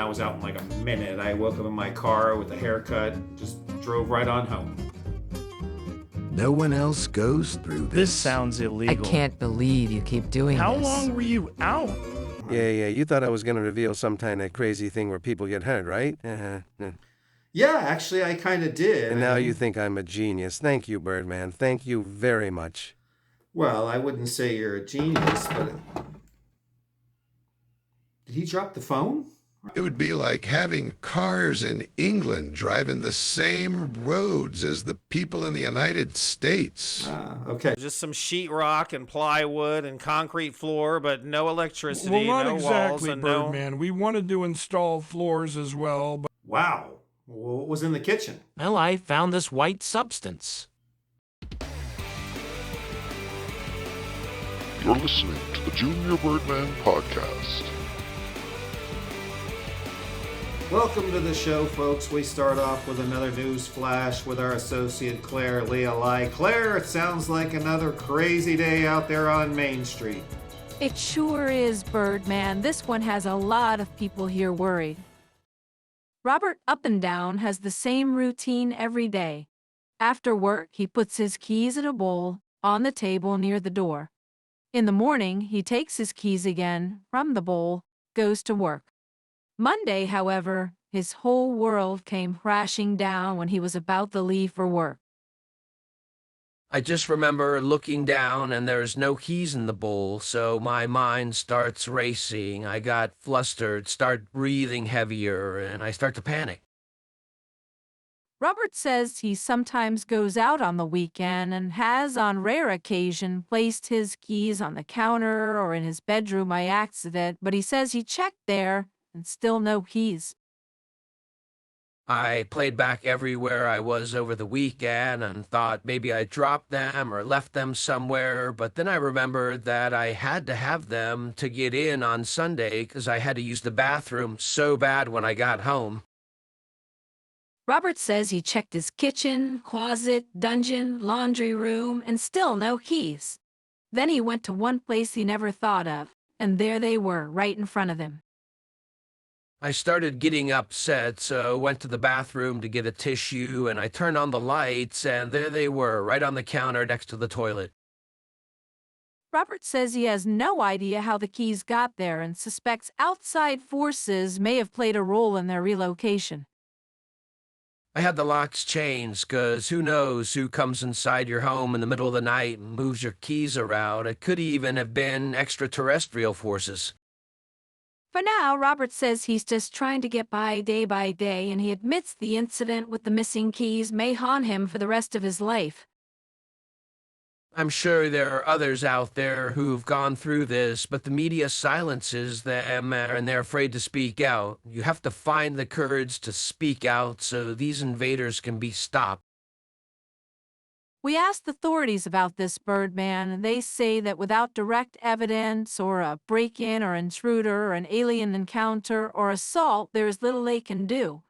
I was out in like a minute. I woke up in my car with a haircut, just drove right on home. No one else goes through this. This sounds I illegal. can't believe you keep doing How this. long were you out? Yeah, you thought I was going to reveal some kind of crazy thing where people get hurt, right? Yeah, actually, I kind of did. And now you think I'm a genius. Thank you, Birdman. Thank you very much. Well, I wouldn't say you're a genius, but... Did he drop the phone? It would be like having cars in England driving the same roads as the people in the United States. Okay. Just some sheetrock and plywood and concrete floor, but no electricity, Well, not no walls, exactly, and Birdman. We wanted to install floors as well, but Wow. Well, what was in the kitchen? Well, I found this white substance. You're listening to the Junior Birdman Podcast. Welcome to the show, folks. We start off with another news flash with our associate Claire Lealai. Claire, it sounds like another crazy day out there on Main Street. It sure is, Birdman. This one has a lot of people here worried. Robert Up and Down has the same routine every day. After work, he puts his keys in a bowl on the table near the door. In the morning, he takes his keys again from the bowl, goes to work. Monday, however, his whole world came crashing down when he was about to leave for work. I just remember looking down and there's no keys in the bowl, so my mind starts racing. I got flustered, start breathing heavier, and I start to panic. Robert says he sometimes goes out on the weekend and has, on rare occasion, placed his keys on the counter or in his bedroom by accident, but he says he checked there and still no keys. I played back everywhere I was over the weekend and thought maybe I dropped them or left them somewhere, but then I remembered that I had to have them to get in on Sunday because I had to use the bathroom so bad when I got home. Robert says he checked his kitchen, closet, dungeon, laundry room, and still no keys. Then he went to one place he never thought of, and there they were, right in front of him. I started getting upset, so went to the bathroom to get a tissue, and I turned on the lights, and there they were, right on the counter next to the toilet. Robert says he has no idea how the keys got there and suspects outside forces may have played a role in their relocation. I had the locks changed, 'cause who knows who comes inside your home in the middle of the night and moves your keys around. It could even have been extraterrestrial forces. For now, Robert says he's just trying to get by day, and he admits the incident with the missing keys may haunt him for the rest of his life. I'm sure there are others out there who've gone through this, but the media silences them and they're afraid to speak out. You have to find the courage to speak out so these invaders can be stopped. We asked authorities about this, Birdman, and they say that without direct evidence or a break-in or intruder or an alien encounter or assault, there is little they can do.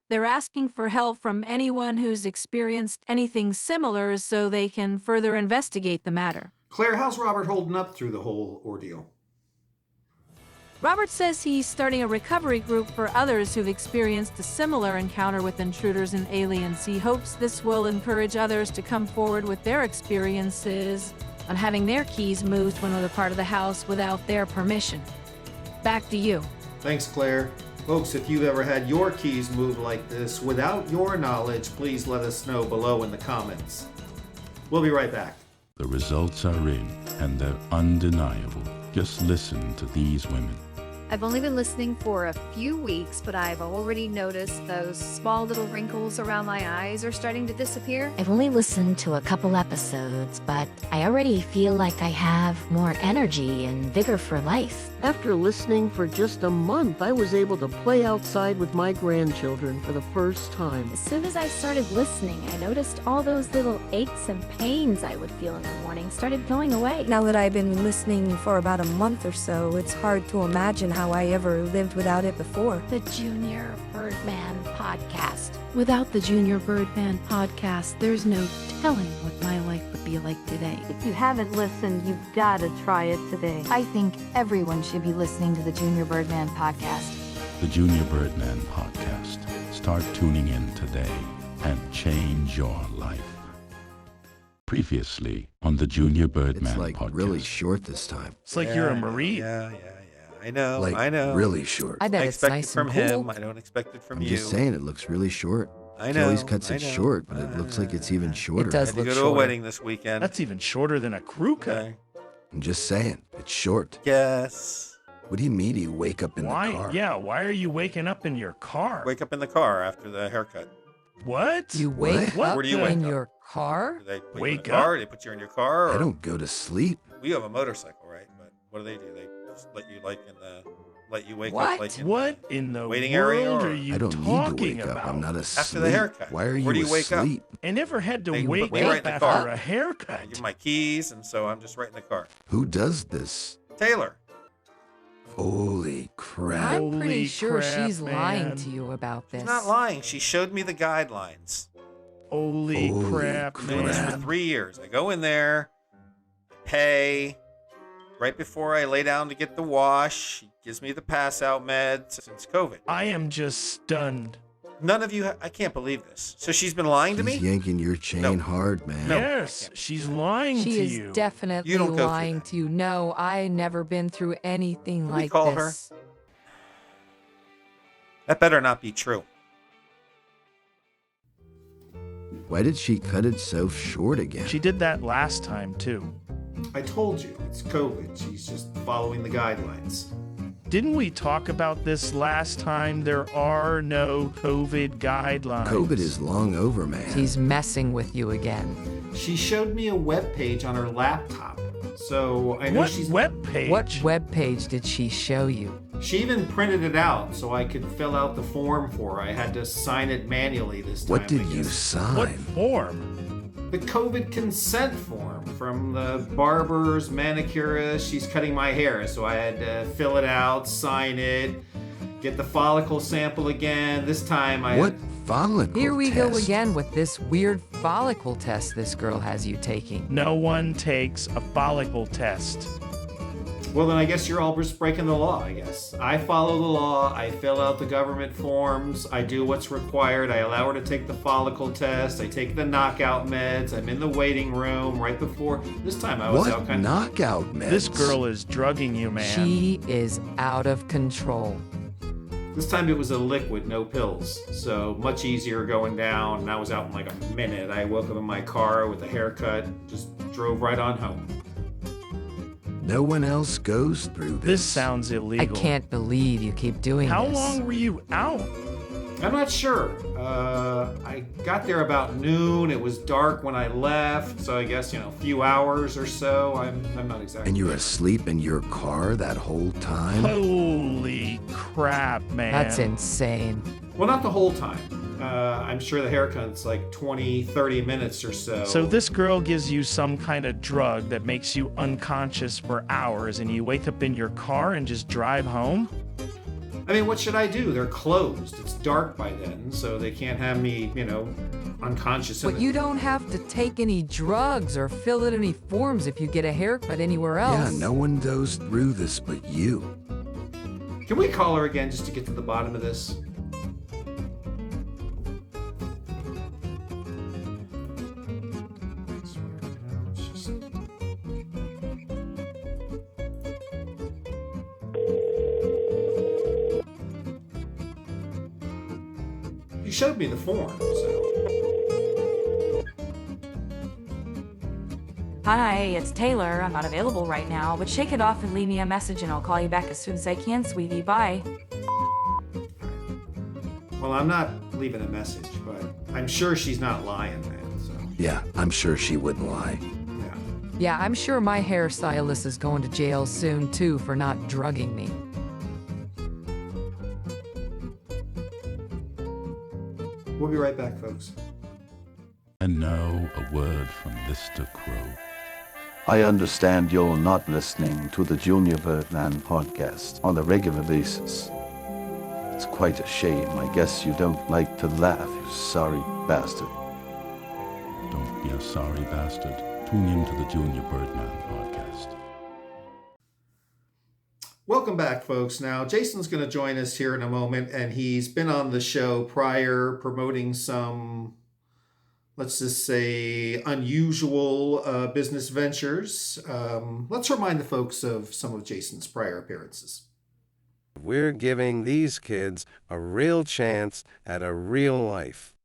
They're asking for help from anyone who's experienced anything similar so they can further investigate the matter. Claire, how's Robert holding up through the whole ordeal? Robert says he's starting a recovery group for others who've experienced a similar encounter with intruders and aliens. He hopes this will encourage others to come forward with their experiences on having their keys moved to another part of the house without their permission. Back to you. Thanks, Claire. Folks, if you've ever had your keys moved like this without your knowledge, please let us know below in the comments. We'll be right back. The results are in, and they're undeniable. Just listen to these women. I've only been listening for a few weeks, but I've already noticed those small little wrinkles around my eyes are starting to disappear. I've only listened to a couple episodes, but I already feel like I have more energy and vigor for life. After listening for just a month, I was able to play outside with my grandchildren for the first time. As soon as I started listening, I noticed all those little aches and pains I would feel in the morning started going away. Now that I've been listening for about a month or so, it's hard to imagine how I ever lived without it before. The Junior Birdman Podcast. Without the Junior Birdman Podcast, there's no telling what my life would be like today. If you haven't listened, you've got to try it today. I think everyone should be listening to the Junior Birdman Podcast. the Junior Birdman podcast. Start tuning in today and change your life. Previously on the Junior Birdman podcast. Really short this time. It's like you're a Marine. Yeah. I know. Like, I know. really short. I bet I it's expect nice it from and cool. him. I don't expect it from I'm you. just saying it looks really short. I He know. always cuts I it know. short, but it looks like it's even shorter. It does I had to look go to a shorter. wedding this weekend. That's even shorter than a crew cut. Okay. I'm just saying, it's short. Yes. What do you mean you wake up in Why? the car? Yeah, why are you waking up in your car? Wake up in the car after the haircut. What? You wake What? up Where do you wake in up? your car? Do they put you in Wake the car? up? They put you in your car? Or I don't go to sleep. We have a motorcycle, right? But what do? They just let you let you wake What? up like in What in the waiting world area, or- are you I don't need to talking wake about? up. I'm not asleep. After the haircut. Why are you Where do you wake up? asleep? I never had to They wake put me right up in the after car. a I haircut. give my keys, and so I'm just right in the car. Who does this? Taylor. Holy crap. I'm pretty Holy sure crap, she's lying man. to you about this. She's not lying. She showed me the guidelines. Holy crap, Doing this for man. 3 years. I go in there, pay. Right before I lay down to get the wash, she gives me the pass out meds since COVID. I am just stunned. None of you, I can't believe this. So she's been lying to me? He's yanking your chain No. hard, man. No. Yes, she's lying She to is you. definitely You don't go through lying that. to you. No, I never been through anything Can we like call this. That better not be true. Why did she cut it so short again? She did that last time, too. I told you, it's COVID. She's just following the guidelines. Didn't we talk about this last time? There are no COVID guidelines. COVID is long over, man. She's messing with you again. She showed me a web page on her laptop. So I know What she's. web page? What web page did she show you? She even printed it out so I could fill out the form for her. I had to sign it manually this time. What did I you guess. sign? What form? The COVID consent form from the barber's manicurist. She's cutting my hair, so I had to fill it out, sign it, get the follicle sample again. This time I. What follicle Here we test? go again with this weird follicle test this girl has you taking. No one takes a follicle test. Well, then I guess you're all just breaking the law, I guess. I follow the law. I fill out the government forms. I do what's required. I allow her to take the follicle test. I take the knockout meds. I'm in the waiting room right before. This time I was What out kind of. knockout meds? This girl is drugging you, man. She is out of control. This time it was a liquid, no pills. So much easier going down. And I was out in like a minute. I woke up in my car with a haircut, just drove right on home. No one else goes through this. This sounds illegal. I can't believe you keep doing How this. long were you out? I'm not sure. I got there about noon. It was dark when I left, so I guess, a few hours or so. I'm not exactly. And you're asleep in your car that whole time? Holy crap, man. That's insane. Well, not the whole time. I'm sure the haircut's like 20, 30 minutes or so. So this girl gives you some kind of drug that makes you unconscious for hours, and you wake up in your car and just drive home? I mean, what should I do? They're closed. It's dark by then, so they can't have me, unconscious. But you don't have to take any drugs or fill out any forms if you get a haircut anywhere Yeah, else. no one goes through this but you. Can we call her again just to get to the bottom of this? You showed me the form, so. Hi, it's Taylor. I'm not available right now, but shake it off and leave me a message and I'll call you back as soon as I can, sweetie. Bye. Well, I'm not leaving a message, but I'm sure she's not lying, man, so. Yeah, I'm sure she wouldn't lie. Yeah, I'm sure my hairstylist is going to jail soon too for not drugging me. We'll be right back, folks. And now a word from Mr. Crow. I understand you're not listening to the Junior Birdman podcast on a regular basis. It's quite a shame. I guess you don't like to laugh, you sorry bastard. Don't be a sorry bastard. Tune in to the Junior Birdman podcast. Welcome back, folks. Now, Jason's going to join us here in a moment, and he's been on the show prior promoting some, let's just say, unusual business ventures. Let's remind the folks of some of Jason's prior appearances. We're giving these kids a real chance at a real life.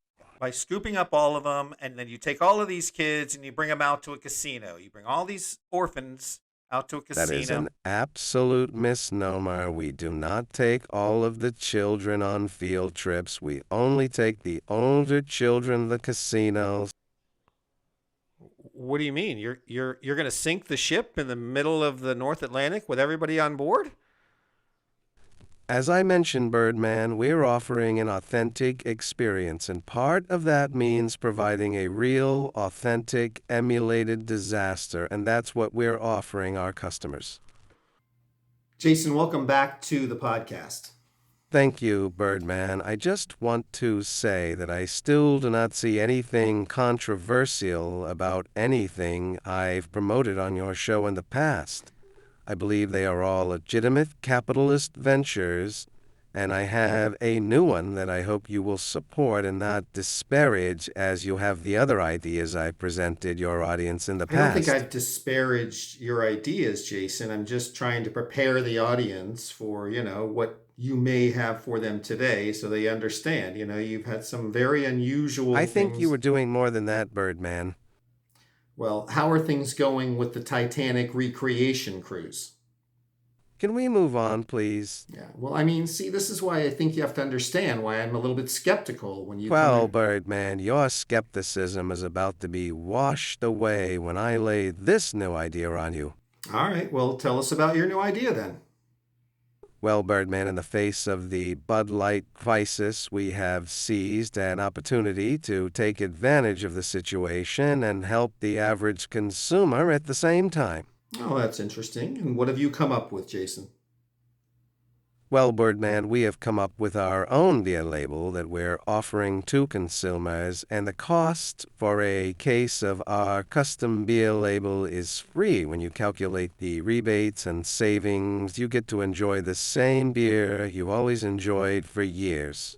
By scooping up all of them, and then you take all of these kids and you bring them out to a casino. You bring all these orphans out to a casino. That is an absolute misnomer. We do not take all of the children on field trips. We only take the older children to the casinos. What do you mean? You're going to sink the ship in the middle of the North Atlantic with everybody on board? As I mentioned, Birdman, we're offering an authentic experience, and part of that means providing a real, authentic, emulated disaster, and that's what we're offering our customers. Jason, welcome back to the podcast. Thank you, Birdman. I just want to say that I still do not see anything controversial about anything I've promoted on your show in the past. I believe they are all legitimate capitalist ventures, and I have a new one that I hope you will support and not disparage as you have the other ideas I presented your audience in the past. I don't think I've disparaged your ideas, Jason. I'm just trying to prepare the audience for, what you may have for them today so they understand. You've had some very unusual I think things. you were doing more than that, Birdman. Well, how are things going with the Titanic recreation cruise? Can we move on, please? Yeah, well, see, this is why I think you have to understand why I'm a little bit skeptical when you Well, Birdman, your skepticism is about to be washed away when I lay this new idea on you. All right, well, tell us about your new idea then. Well, Birdman, in the face of the Bud Light crisis, we have seized an opportunity to take advantage of the situation and help the average consumer at the same time. Oh, that's interesting. And what have you come up with, Jason? Well, Birdman, we have come up with our own beer label that we're offering to consumers, and the cost for a case of our custom beer label is free. When you calculate the rebates and savings, you get to enjoy the same beer you always enjoyed for years.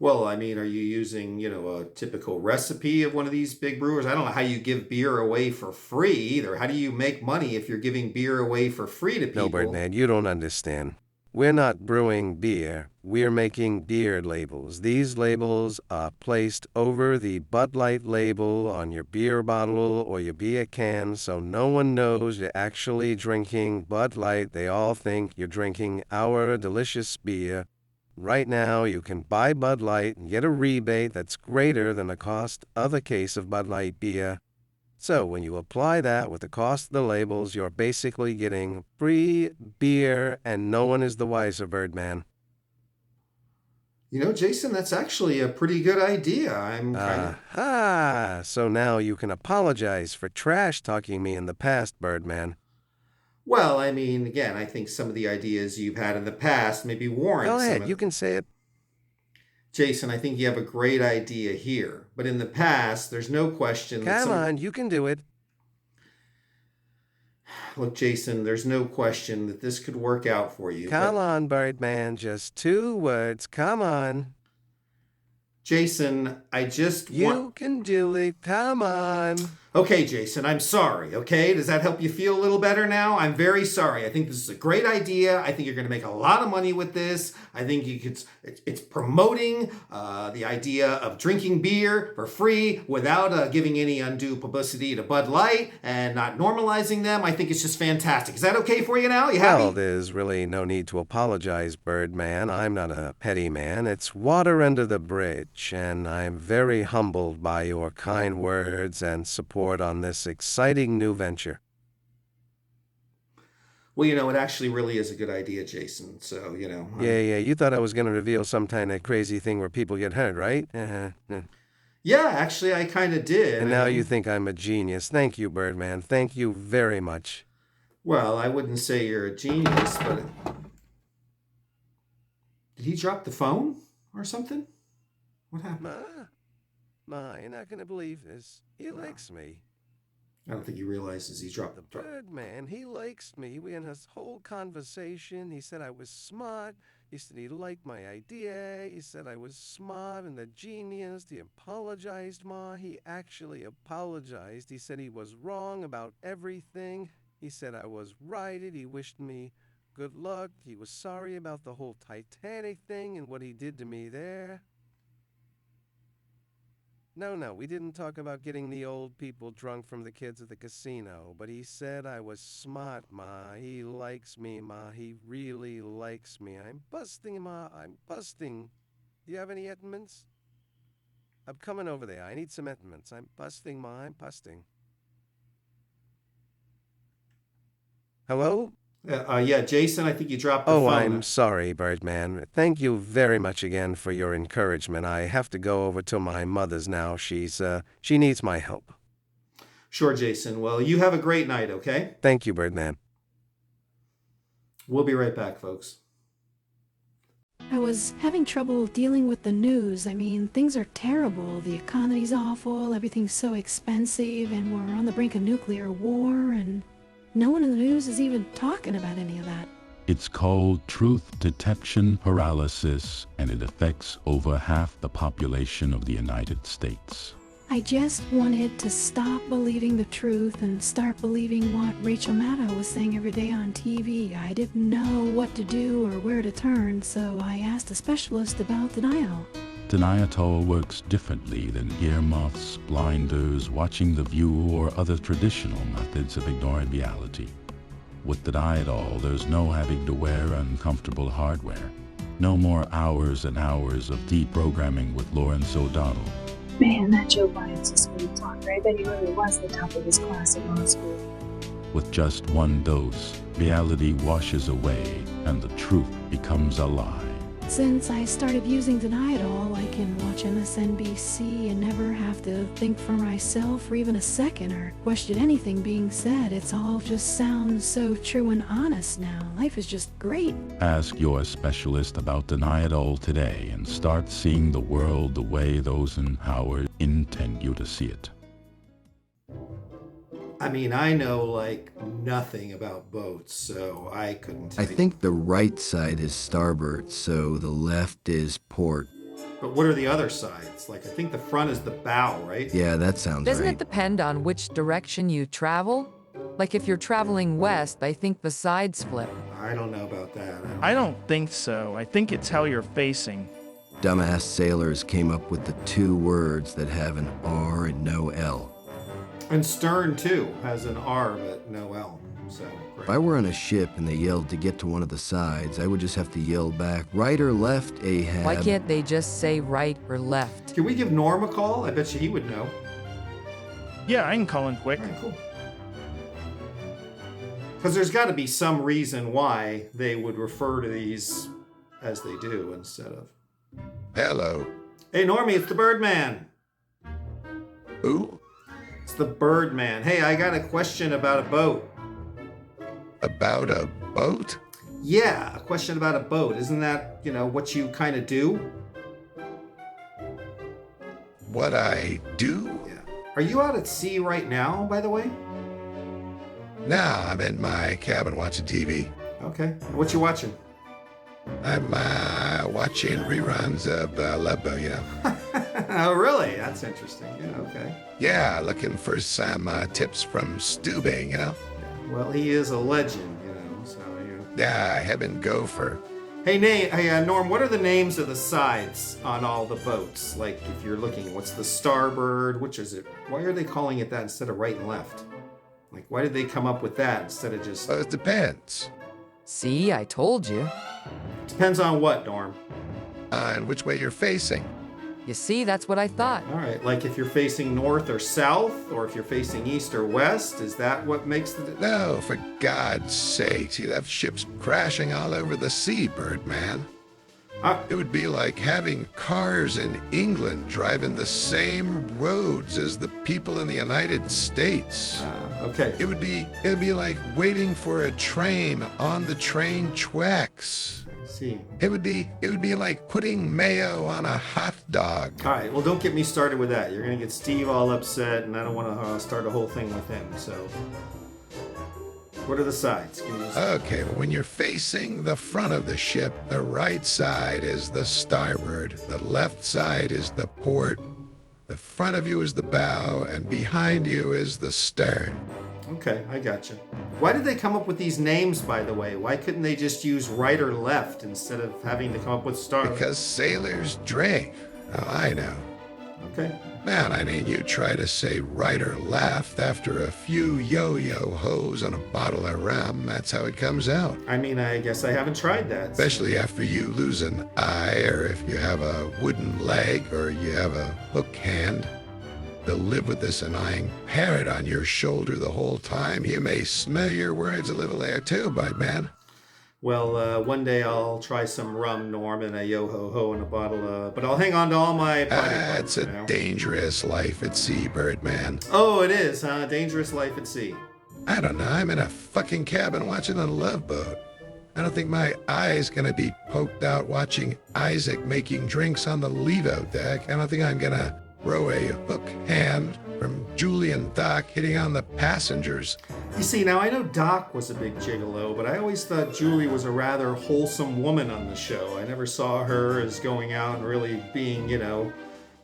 Well, are you using, a typical recipe of one of these big brewers? I don't know how you give beer away for free either. How do you make money if you're giving beer away for free to people? No, Birdman, you don't understand. We're not brewing beer. We're making beer labels. These labels are placed over the Bud Light label on your beer bottle or your beer can, so no one knows you're actually drinking Bud Light. They all think you're drinking our delicious beer. Right now, you can buy Bud Light and get a rebate that's greater than the cost of a case of Bud Light beer. So when you apply that with the cost of the labels, you're basically getting free beer, and no one is the wiser, Birdman. Jason, that's actually a pretty good idea. So now you can apologize for trash-talking me in the past, Birdman. Well, again, I think some of the ideas you've had in the past maybe warrant Go ahead, you can say it. Jason, I think you have a great idea here. But in the past, there's no question Come on, you can do it. Look, Jason, there's no question that this could work out for you. Come on, Birdman, just 2 words. Come on. Jason, I just You can do it. Come on. Okay, Jason, I'm sorry, okay? Does that help you feel a little better now? I'm very sorry. I think this is a great idea. I think you're going to make a lot of money with this. I think it's promoting the idea of drinking beer for free without giving any undue publicity to Bud Light and not normalizing them. I think it's just fantastic. Is that okay for you now? You happy? Well, there's really no need to apologize, Birdman. I'm not a petty man. It's water under the bridge, and I'm very humbled by your kind words and support on this exciting new venture. Well, it actually really is a good idea, Jason. So, Yeah, you thought I was going to reveal some kind of crazy thing where people get hurt, right? Yeah, actually, I kind of did. And now you think I'm a genius. Thank you, Birdman. Thank you very much. Well, I wouldn't say you're a genius, but... Did he drop the phone or something? What happened? Ma, you're not going to believe this. He likes me. I don't think he realizes he dropped The Birdman, he likes me. We had this whole conversation. He said I was smart. He said he liked my idea. He said I was smart and a genius. He apologized, Ma. He actually apologized. He said he was wrong about everything. He said I was right. He wished me good luck. He was sorry about the whole Titanic thing and what he did to me there. No, we didn't talk about getting the old people drunk from the kids at the casino, but he said I was smart, Ma. He likes me, Ma. He really likes me. I'm busting, Ma. I'm busting. Do you have any Edmonds? I'm coming over there. I need some Edmonds. I'm busting, Ma. I'm busting. Hello? Yeah, Jason, I think you dropped the phone. Oh, I'm sorry, Birdman. Thank you very much again for your encouragement. I have to go over to my mother's now. She needs my help. Sure, Jason. Well, you have a great night, okay? Thank you, Birdman. We'll be right back, folks. I was having trouble dealing with the news. I mean, things are terrible. The economy's awful, everything's so expensive, and we're on the brink of nuclear war, and no one in the news is even talking about any of that. It's called truth detection paralysis, and it affects over half the population of the United States. I just wanted to stop believing the truth and start believing what Rachel Maddow was saying every day on TV. I didn't know what to do or where to turn, so I asked a specialist about denial. Deniatol works differently than earmuffs, blinders, watching The View, or other traditional methods of ignoring reality. With Deniatol, there's no having to wear uncomfortable hardware. No more hours and hours of deprogramming with Lawrence O'Donnell. Man, that Joe Biden's a smooth talker. I bet he really was the top of his class at law school. With just one dose, reality washes away and the truth becomes a lie. Since I started using Deniatol, I can watch MSNBC and never have to think for myself for even a second or question anything being said. It's all just sounds so true and honest now. Life is just great. Ask your specialist about Deniatol today and start seeing the world the way those in power intend you to see it. I mean, I know like nothing about boats, so I couldn't tell I think the right side is starboard, so the left is port. But what are the other sides? Like, I think the front is the bow, right? Yeah, that sounds Doesn't right. it depend on which direction you travel? Like if you're traveling west, I think the sides flip. I don't know about that. I don't think so. I think it's how you're facing. Dumbass sailors came up with the two words that have an R and no L. And stern, too, has an R but no L. So, great. If I were on a ship and they yelled to get to one of the sides, I would just have to yell back, right or left, Ahab? Why can't they just say right or left? Can we give Norm a call? I bet you he would know. Yeah, I can call in quick. All right, cool. Because there's got to be some reason why they would refer to these as they do instead of... Hello. Hey, Normie, it's the Birdman. Who? It's the Birdman. Hey, I got a question about a boat. About a boat? Yeah, a question about a boat. Isn't that, what you kind of do? What I do? Yeah. Are you out at sea right now, by the way? Nah, I'm in my cabin watching TV. Okay. What you watching? I'm watching reruns of Love Boat, Oh, really? That's interesting. Yeah, okay. Yeah, looking for some tips from Stubing, Well, he is a legend, so you... Yeah, heaven gopher. Hey, Norm, what are the names of the sides on all the boats? Like, if you're looking, what's the starboard? Which is it? Why are they calling it that instead of right and left? Like, why did they come up with that instead of just... Well, it depends. See, I told you. Depends on what, Norm? On which way you're facing. You see, that's what I thought. All right, like if you're facing north or south, or if you're facing east or west, is that what makes the... No, for God's sake, you'd have ships crashing all over the sea, Birdman. It would be like having cars in England driving the same roads as the people in the United States. Okay. It'd be like waiting for a train on the train tracks. See. It would be like putting mayo on a hot dog. All right, well, don't get me started with that. You're going to get Steve all upset, and I don't want to start a whole thing with him. So, what are the sides? Okay, well, when you're facing the front of the ship, the right side is the starboard, the left side is the port, the front of you is the bow, and behind you is the stern. Okay, I got you. Why did they come up with these names, by the way? Why couldn't they just use right or left instead of having to come up with star? Because sailors drink. Oh, I know. Okay. Man, I mean, you try to say right or left after a few yo-yo-hos and a bottle of rum, that's how it comes out. I mean, I guess I haven't tried that. Especially after you lose an eye, or if you have a wooden leg, or you have a hook hand. To live with this annoying parrot on your shoulder the whole time, you may smell your words a little there too, Birdman. Well, one day I'll try some rum, Norm, and a yo-ho-ho and a bottle but I'll hang on to all my body parts. It's a dangerous life at sea, Birdman. Oh, it is, huh? Dangerous life at sea. I don't know. I'm in a fucking cabin watching a Love Boat. I don't think my eye's gonna be poked out watching Isaac making drinks on the leave-out deck. I don't think I'm gonna row a hook hand from Julie and Doc hitting on the passengers. You see, now I know Doc was a big gigolo, but I always thought Julie was a rather wholesome woman on the show. I never saw her as going out and really being,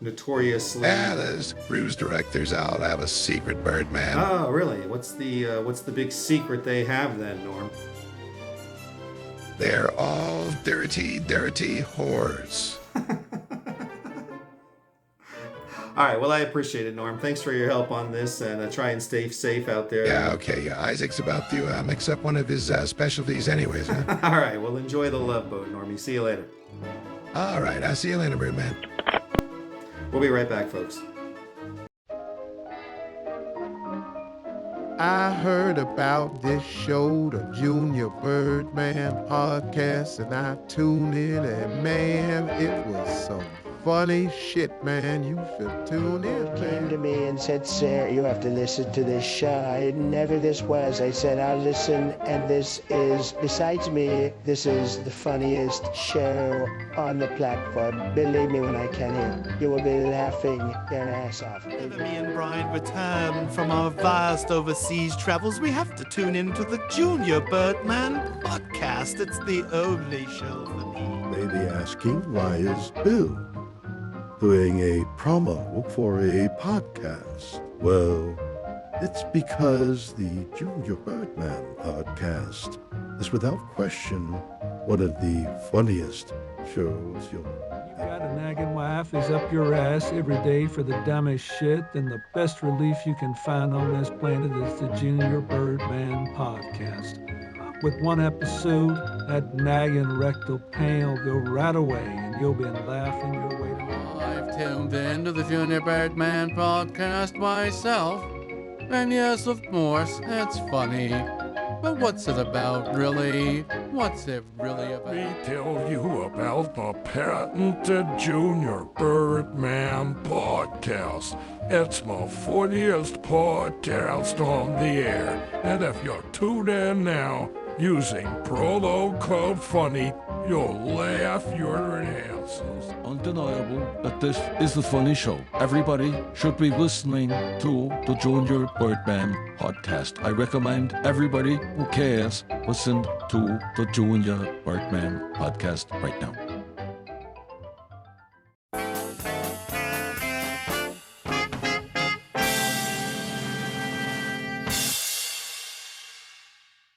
notoriously... Yeah, those cruise directors all have a secret, Birdman. Oh, really? What's the big secret they have then, Norm? They're all dirty, dirty whores. All right, well, I appreciate it, Norm. Thanks for your help on this, and try and stay safe out there. Yeah, okay. Isaac's about to mix up one of his specialties anyways, huh? All right, well, enjoy the Love Boat, Normie. See you later. All right, I'll see you later, Birdman. We'll be right back, folks. I heard about this show, the Junior Birdman podcast, and I tuned in, and man, it was some funny shit, man. You should tune in, Came to me and said, "Sir, you have to listen to this show." I never this was. I said, "I'll listen," and this is, besides me, this is the funniest show on the platform. Believe me when I tell you, you will be laughing your ass off. Whenever me and Brian return from our vast overseas travels, we have to tune into the Junior Birdman podcast. It's the only show for me. Maybe asking, why is Bill doing a promo for a podcast? Well, it's because the Junior Birdman podcast is without question one of the funniest shows you'll Got a nagging wife is up your ass every day for the dumbest shit, and the best relief you can find on this planet is the Junior Birdman podcast. With one episode, that nagging rectal pain will go right away, and you'll be laughing your way to I've tuned in to the Junior Birdman podcast myself, and yes, of course, it's funny. But what's it about, really? What's it really about? Let me tell you about the patented Junior Birdman podcast. It's my funniest podcast on the air. And if you tune in now using promo code FUNNY, you'll laugh your asses. Undeniable that this is the funny show. Everybody should be listening to the Junior Birdman podcast. I recommend everybody who cares listen to the Junior Birdman podcast right now.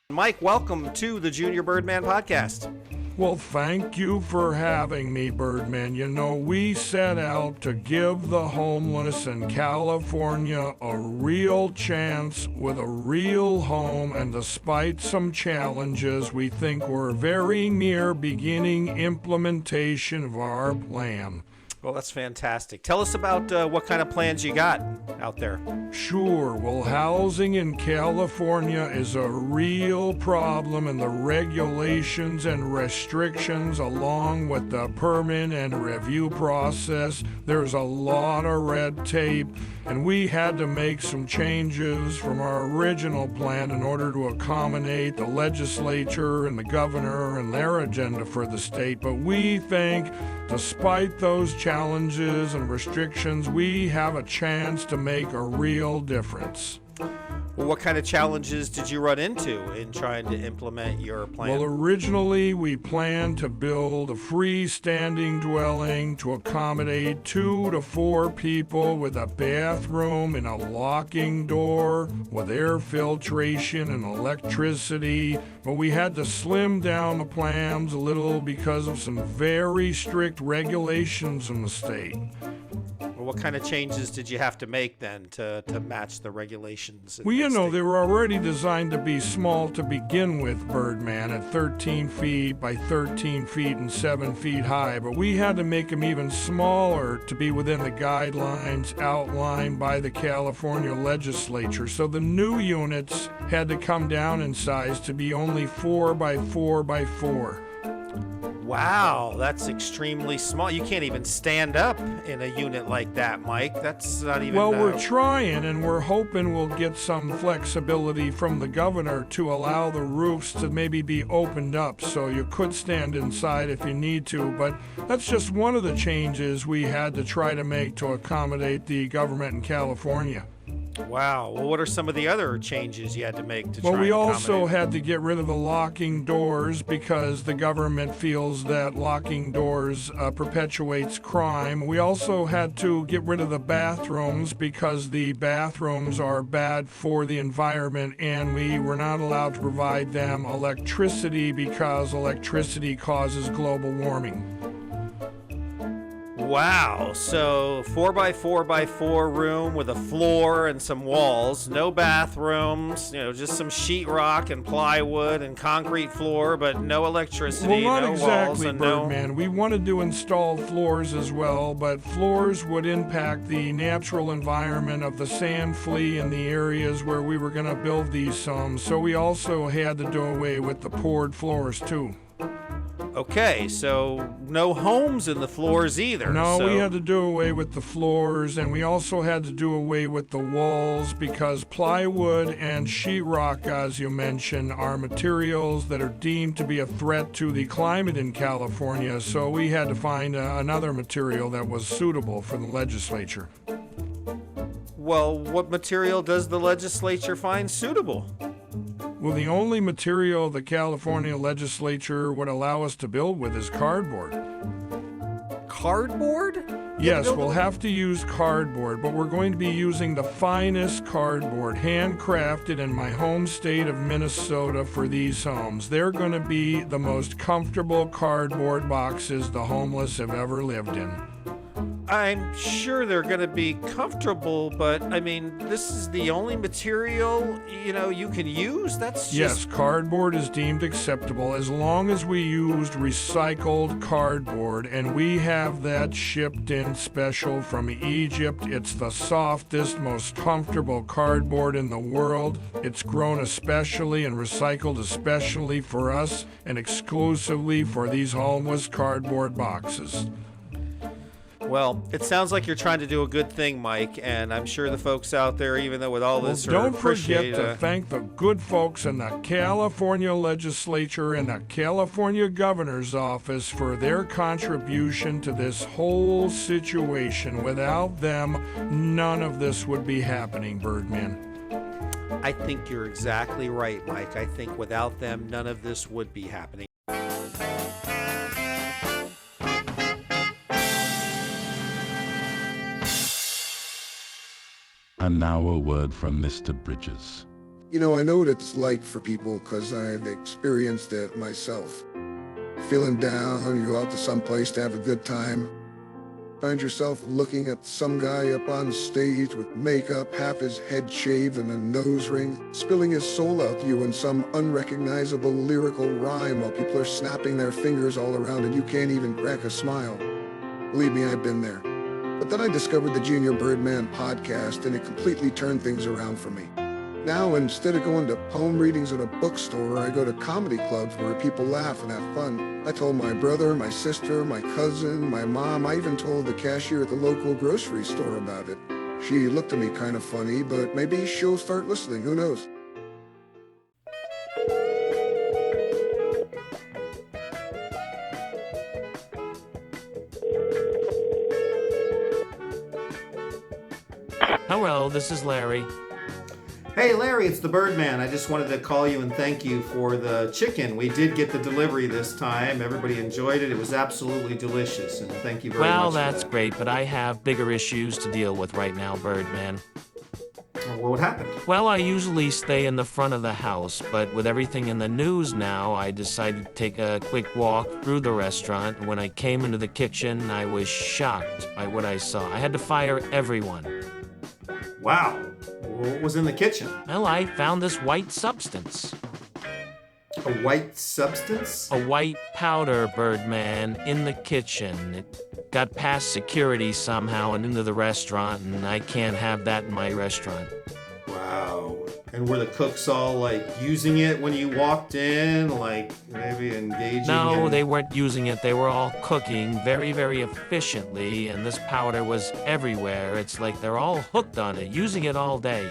Mike, welcome to the Junior Birdman podcast. Well, thank you for having me, Birdman. You know, we set out to give the homeless in California a real chance with a real home, and despite some challenges, we think we're very near beginning implementation of our plan. Well, that's fantastic. Tell us about what kind of plans you got out there. Sure. Well, housing in California is a real problem, and the regulations and restrictions, along with the permit and review process, there's a lot of red tape, and we had to make some changes from our original plan in order to accommodate the legislature and the governor and their agenda for the state. But we think, despite those challenges and restrictions, we have a chance to make a real difference. Well, what kind of challenges did you run into in trying to implement your plan? Well, originally we planned to build a freestanding dwelling to accommodate 2 to 4 people with a bathroom and a locking door with air filtration and electricity, but we had to slim down the plans a little because of some very strict regulations in the state. What kind of changes did you have to make then to match the regulations? Well, you know, they were already designed to be small to begin with, Birdman, at 13 feet by 13 feet and 7 feet high, but we had to make them even smaller to be within the guidelines outlined by the California legislature. So the new units had to come down in size to be only 4 by 4 by 4. Wow, that's extremely small. You can't even stand up in a unit like that, Mike. That's not even... Well, we're trying, and we're hoping we'll get some flexibility from the governor to allow the roofs to maybe be opened up so you could stand inside if you need to. But that's just one of the changes we had to try to make to accommodate the government in California. Wow. Well, what are some of the other changes you had to make to try Well, we and also accommodate? had to get rid of the locking doors because the government feels that locking doors perpetuates crime. We also had to get rid of the bathrooms because the bathrooms are bad for the environment, and we were not allowed to provide them electricity because electricity causes global warming. Wow. So 4 by 4 by 4 room with a floor and some walls, no bathrooms, just some sheetrock and plywood and concrete floor, but no electricity, Well, not no exactly, walls, and Birdman. We wanted to install floors as well, but floors would impact the natural environment of the sand flea in the areas where we were going to build these homes. So we also had to do away with the poured floors too. Okay, so no homes in the floors either. No, so... we had to do away with the floors, and we also had to do away with the walls because plywood and sheetrock, as you mentioned, are materials that are deemed to be a threat to the climate in California, so we had to find another material that was suitable for the legislature. Well, what material does the legislature find suitable? Well, the only material the California legislature would allow us to build with is cardboard. Cardboard? Yes, we'll have to use cardboard, but we're going to be using the finest cardboard, handcrafted in my home state of Minnesota for these homes. They're going to be the most comfortable cardboard boxes the homeless have ever lived in. I'm sure they're going to be comfortable, but I mean, this is the only material, you can use? That's just... Yes, cardboard is deemed acceptable as long as we used recycled cardboard, and we have that shipped in special from Egypt. It's the softest, most comfortable cardboard in the world. It's grown especially and recycled especially for us and exclusively for these homeless cardboard boxes. Well, it sounds like you're trying to do a good thing, Mike, and I'm sure the folks out there, even though with all this, don't forget to thank the good folks in the California legislature and the California governor's office for their contribution to this whole situation. Without them, none of this would be happening, Birdman. I think you're exactly right, Mike. I think without them, none of this would be happening. And now a word from Mr. Bridges. I know what it's like for people because I've experienced it myself. Feeling down, you go out to some place to have a good time. Find yourself looking at some guy up on stage with makeup, half his head shaved and a nose ring, spilling his soul out to you in some unrecognizable lyrical rhyme while people are snapping their fingers all around and you can't even crack a smile. Believe me, I've been there. But then I discovered the Junior Birdman podcast, and it completely turned things around for me. Now, instead of going to poem readings at a bookstore, I go to comedy clubs where people laugh and have fun. I told my brother, my sister, my cousin, my mom. I even told the cashier at the local grocery store about it. She looked at me kind of funny, but maybe she'll start listening. Who knows? Hello, this is Larry. Hey Larry, it's the Birdman. I just wanted to call you and thank you for the chicken. We did get the delivery this time. Everybody enjoyed it. It was absolutely delicious, and thank you very much. Well, that's great, but I have bigger issues to deal with right now, Birdman. Well, what happened? Well, I usually stay in the front of the house, but with everything in the news now, I decided to take a quick walk through the restaurant. And when I came into the kitchen, I was shocked by what I saw. I had to fire everyone. Wow. What was in the kitchen? Well, I found this white substance. A white substance? A white powder, Birdman, in the kitchen. It got past security somehow and into the restaurant, and I can't have that in my restaurant. Wow. And were the cooks all, like, using it when you walked in? Like, maybe engaging No, in... they weren't using it. They were all cooking very, very efficiently, and this powder was everywhere. It's like they're all hooked on it, using it all day.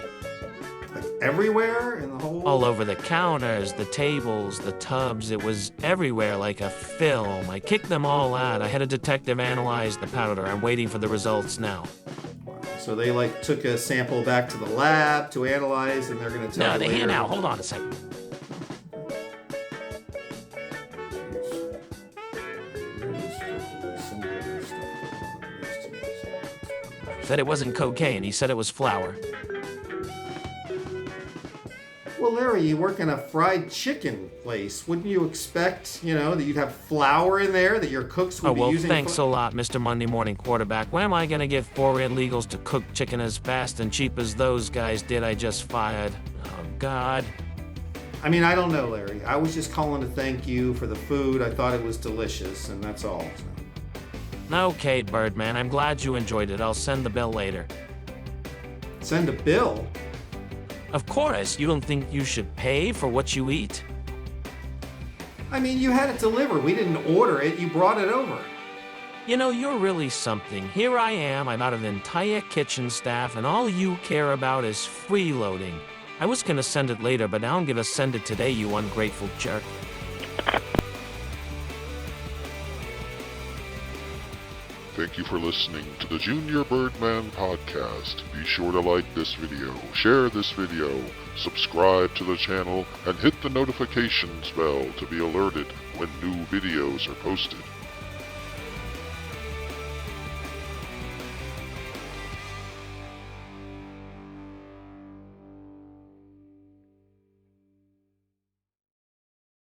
Like, everywhere in the whole... All over the counters, the tables, the tubs. It was everywhere like a film. I kicked them all out. I had a detective analyze the powder. I'm waiting for the results now. So they, like, took a sample back to the lab to analyze, and they're going to tell No, you they're later. here now. Hold on a second. Said it wasn't cocaine. He said it was flour. Well, Larry, you work in a fried chicken place. Wouldn't you expect, that you'd have flour in there, that your cooks would Oh, well, be using... thanks a lot, Mr. Monday Morning Quarterback. When am I going to get 4 illegals to cook chicken as fast and cheap as those guys did I just fired? Oh, God. I mean, I don't know, Larry. I was just calling to thank you for the food. I thought it was delicious, and that's all. Okay, Birdman, I'm glad you enjoyed it. I'll send the bill later. Send a bill? Of course. You don't think you should pay for what you eat? I mean, you had it delivered. We didn't order it. You brought it over. You know, you're really something. Here I am. I'm out of an entire kitchen staff, and all you care about is freeloading. I was going to send it later, but now I'm going to send it today, you ungrateful jerk. Thank you for listening to the Junior Birdman podcast. Be sure to like this video, share this video, subscribe to the channel, and hit the notifications bell to be alerted when new videos are posted.